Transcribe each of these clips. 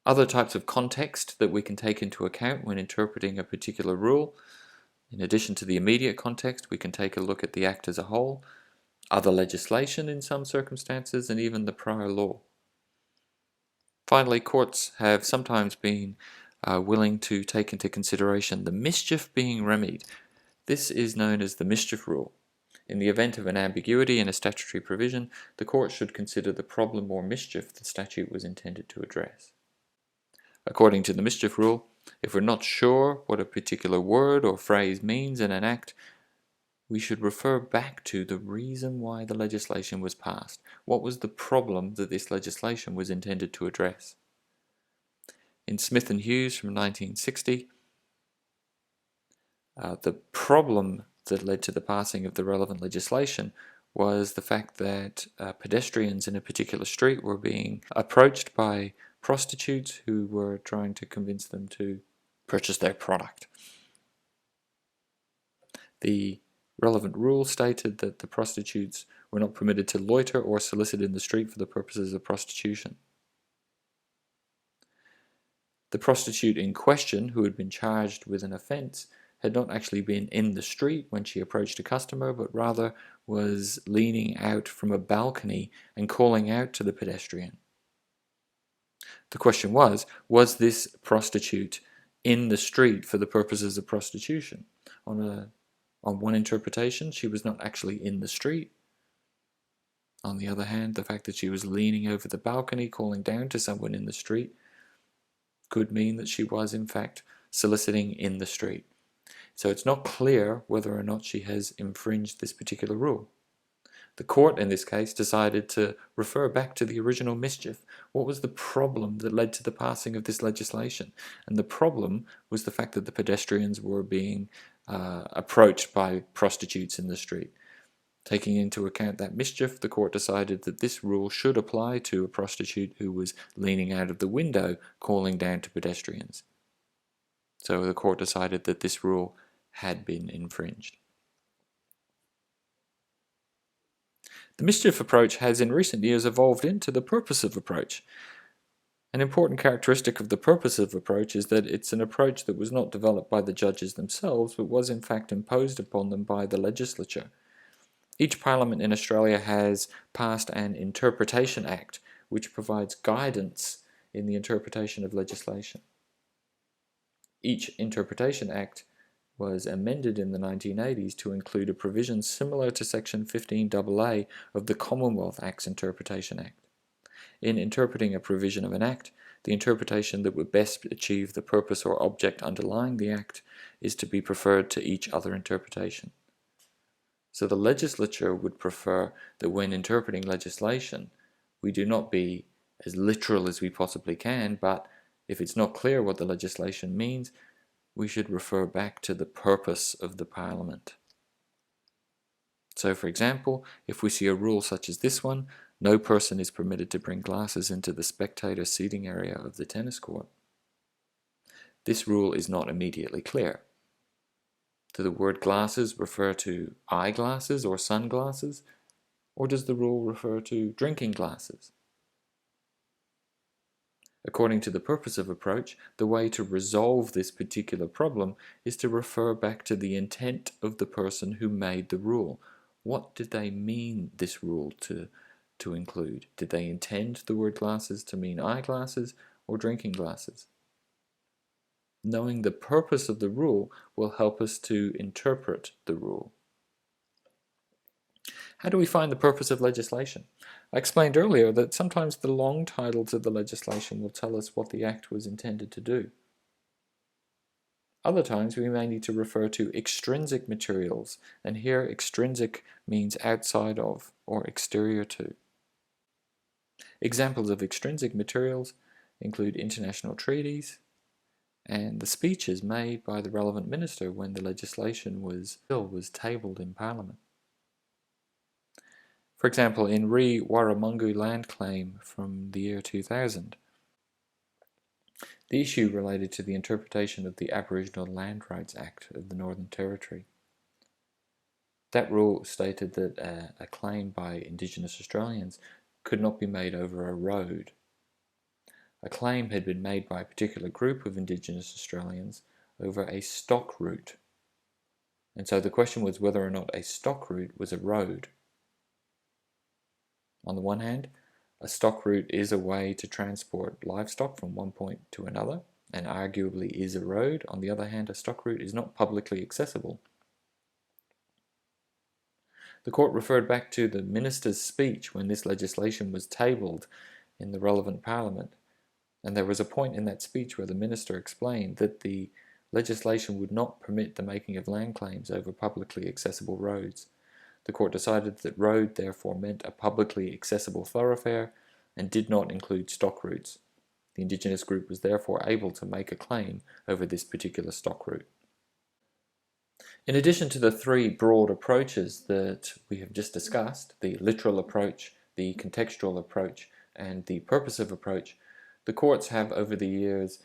Other types of context that we can take into account when interpreting a particular rule. In addition to the immediate context, we can take a look at the Act as a whole, other legislation in some circumstances, and even the prior law. Finally, courts have sometimes been willing to take into consideration the mischief being remedied. This is known as the mischief rule. In the event of an ambiguity in a statutory provision, the court should consider the problem or mischief the statute was intended to address. According to the mischief rule, if we're not sure what a particular word or phrase means in an act, we should refer back to the reason why the legislation was passed. What was the problem that this legislation was intended to address? In Smith and Hughes from 1960, the problem that led to the passing of the relevant legislation was the fact that pedestrians in a particular street were being approached by prostitutes who were trying to convince them to purchase their product. The relevant rule stated that the prostitutes were not permitted to loiter or solicit in the street for the purposes of prostitution. The prostitute in question, who had been charged with an offence, had not actually been in the street when she approached a customer, but rather was leaning out from a balcony and calling out to the pedestrian. The question was this prostitute in the street for the purposes of prostitution? On one interpretation, she was not actually in the street. On the other hand, the fact that she was leaning over the balcony calling down to someone in the street could mean that she was in fact soliciting in the street. So it's not clear whether or not she has infringed this particular rule. The court in this case decided to refer back to the original mischief. What was the problem that led to the passing of this legislation? And the problem was the fact that the pedestrians were being approached by prostitutes in the street. Taking into account that mischief, the court decided that this rule should apply to a prostitute who was leaning out of the window calling down to pedestrians. So the court decided that this rule had been infringed. The mischief approach has in recent years evolved into the purposive approach. An important characteristic of the purposive approach is that it's an approach that was not developed by the judges themselves, but was in fact imposed upon them by the legislature. Each parliament in Australia has passed an Interpretation Act, which provides guidance in the interpretation of legislation. Each Interpretation Act was amended in the 1980s to include a provision similar to Section 15AA of the Commonwealth Acts Interpretation Act. In interpreting a provision of an act, the interpretation that would best achieve the purpose or object underlying the act is to be preferred to each other interpretation. So the legislature would prefer that when interpreting legislation, we do not be as literal as we possibly can, but if it's not clear what the legislation means, we should refer back to the purpose of the Parliament. So for example, if we see a rule such as this one, no person is permitted to bring glasses into the spectator seating area of the tennis court. This rule is not immediately clear. Do the word glasses refer to eyeglasses or sunglasses, or does the rule refer to drinking glasses? According to the purposive approach, the way to resolve this particular problem is to refer back to the intent of the person who made the rule. What did they mean this rule to include? Did they intend the word glasses to mean eyeglasses or drinking glasses? Knowing the purpose of the rule will help us to interpret the rule. How do we find the purpose of legislation? I explained earlier that sometimes the long titles of the legislation will tell us what the act was intended to do. Other times we may need to refer to extrinsic materials, and here extrinsic means outside of or exterior to. Examples of extrinsic materials include international treaties and the speeches made by the relevant minister when the legislation was tabled in Parliament. For example, in Re Warramungu land claim from the year 2000, the issue related to the interpretation of the Aboriginal Land Rights Act of the Northern Territory. That rule stated that a claim by Indigenous Australians could not be made over a road. A claim had been made by a particular group of Indigenous Australians over a stock route. And so the question was whether or not a stock route was a road. On the one hand, a stock route is a way to transport livestock from one point to another, and arguably is a road. On the other hand, a stock route is not publicly accessible. The court referred back to the minister's speech when this legislation was tabled in the relevant parliament, and there was a point in that speech where the minister explained that the legislation would not permit the making of land claims over publicly accessible roads. The court decided that road therefore meant a publicly accessible thoroughfare and did not include stock routes. The Indigenous group was therefore able to make a claim over this particular stock route. In addition to the three broad approaches that we have just discussed, the literal approach, the contextual approach, and the purposive approach, the courts have over the years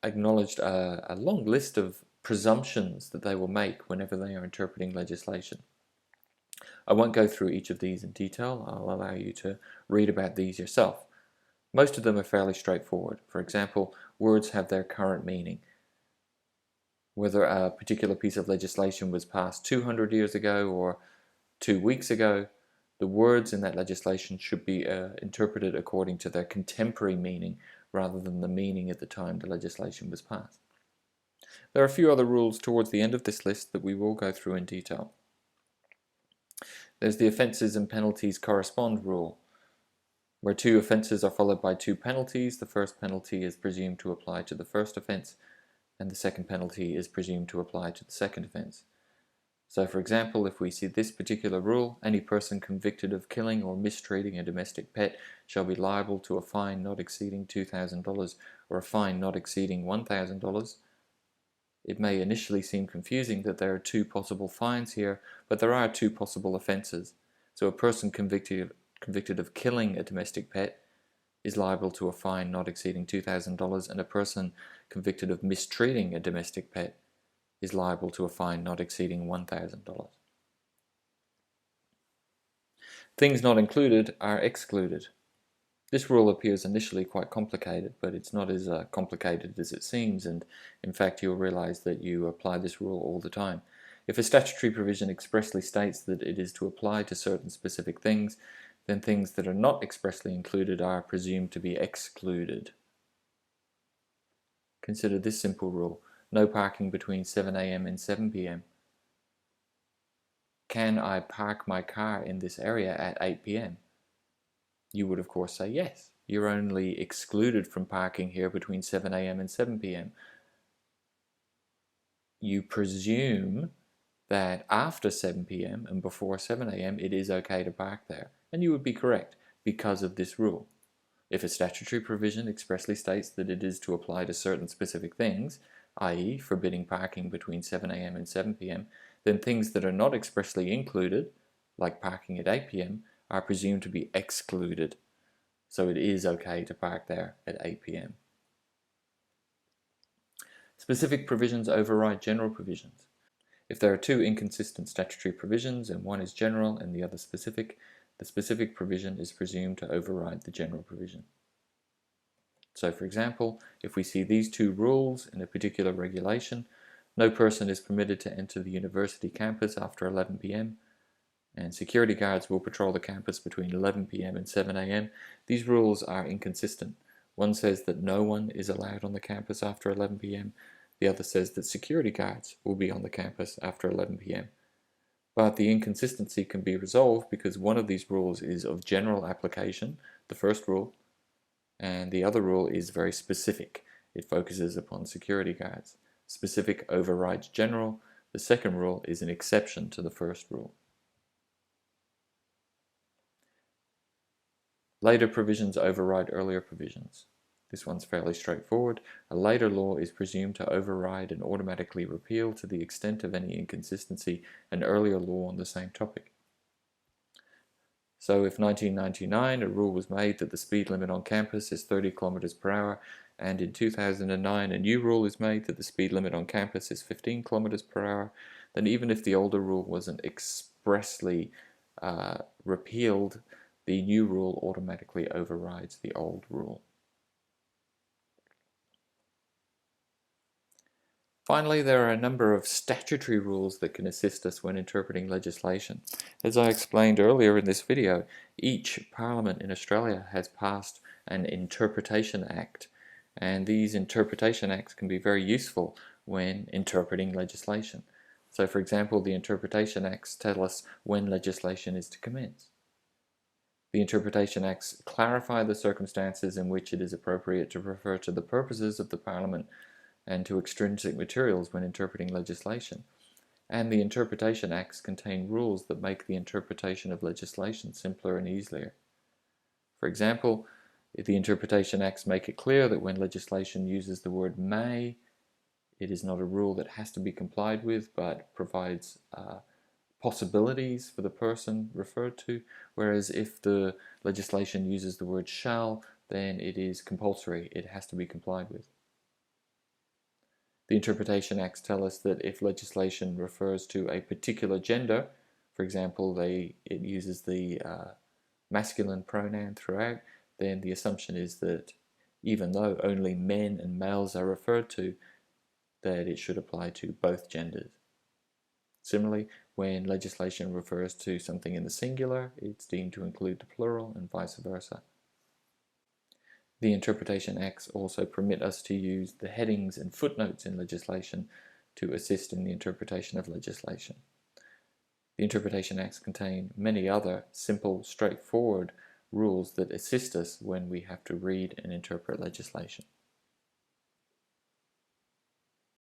acknowledged a long list of presumptions that they will make whenever they are interpreting legislation. I won't go through each of these in detail. I'll allow you to read about these yourself. Most of them are fairly straightforward. For example, words have their current meaning. Whether a particular piece of legislation was passed 200 years ago or 2 weeks ago, the words in that legislation should be interpreted according to their contemporary meaning rather than the meaning at the time the legislation was passed. There are a few other rules towards the end of this list that we will go through in detail. There's the offences and penalties correspond rule. Where two offences are followed by two penalties, the first penalty is presumed to apply to the first offence, and the second penalty is presumed to apply to the second offence. So for example, if we see this particular rule, any person convicted of killing or mistreating a domestic pet shall be liable to a fine not exceeding $2,000 or a fine not exceeding $1,000. It may initially seem confusing that there are two possible fines here, but there are two possible offences. So a person convicted of killing a domestic pet is liable to a fine not exceeding $2,000, and a person convicted of mistreating a domestic pet is liable to a fine not exceeding $1,000. Things not included are excluded. This rule appears initially quite complicated, but it's not as complicated as it seems, and in fact you'll realize that you apply this rule all the time. If a statutory provision expressly states that it is to apply to certain specific things, then things that are not expressly included are presumed to be excluded. Consider this simple rule: no parking between 7 a.m. and 7 p.m. Can I park my car in this area at 8 p.m.? You would of course say yes. You're only excluded from parking here between 7 a.m. and 7 p.m. You presume that after 7 p.m. and before 7 a.m. it is okay to park there, and you would be correct because of this rule. If a statutory provision expressly states that it is to apply to certain specific things, i.e. forbidding parking between 7 a.m. and 7 p.m., then things that are not expressly included, like parking at 8 p.m., are presumed to be excluded. So it is okay to park there at 8 p.m. Specific provisions override general provisions. If there are two inconsistent statutory provisions and one is general and the other specific, the specific provision is presumed to override the general provision. So for example, if we see these two rules in a particular regulation, no person is permitted to enter the university campus after 11 p.m. and security guards will patrol the campus between 11 p.m. and 7 a.m. These rules are inconsistent. One says that no one is allowed on the campus after 11 p.m. The other says that security guards will be on the campus after 11 p.m. But the inconsistency can be resolved because one of these rules is of general application, the first rule, and the other rule is very specific. It focuses upon security guards. Specific overrides general. The second rule is an exception to the first rule. Later provisions override earlier provisions. This one's fairly straightforward. A later law is presumed to override and automatically repeal to the extent of any inconsistency an earlier law on the same topic. So if 1999 a rule was made that the speed limit on campus is 30 kilometers per hour, and in 2009 a new rule is made that the speed limit on campus is 15 kilometers per hour, then even if the older rule wasn't expressly repealed, the new rule automatically overrides the old rule. Finally, there are a number of statutory rules that can assist us when interpreting legislation. As I explained earlier in this video, each Parliament in Australia has passed an Interpretation Act, and these Interpretation Acts can be very useful when interpreting legislation. So, for example, the Interpretation Acts tell us when legislation is to commence. The Interpretation Acts clarify the circumstances in which it is appropriate to refer to the purposes of the Parliament and to extrinsic materials when interpreting legislation. And the Interpretation Acts contain rules that make the interpretation of legislation simpler and easier. For example, the Interpretation Acts make it clear that when legislation uses the word may, it is not a rule that has to be complied with, but provides possibilities for the person referred to, whereas if the legislation uses the word shall, then it is compulsory, it has to be complied with. The Interpretation Acts tell us that if legislation refers to a particular gender, for example, it uses the masculine pronoun throughout, then the assumption is that even though only men and males are referred to, that it should apply to both genders. Similarly, when legislation refers to something in the singular, it's deemed to include the plural and vice versa. The Interpretation Acts also permit us to use the headings and footnotes in legislation to assist in the interpretation of legislation. The Interpretation Acts contain many other simple, straightforward rules that assist us when we have to read and interpret legislation.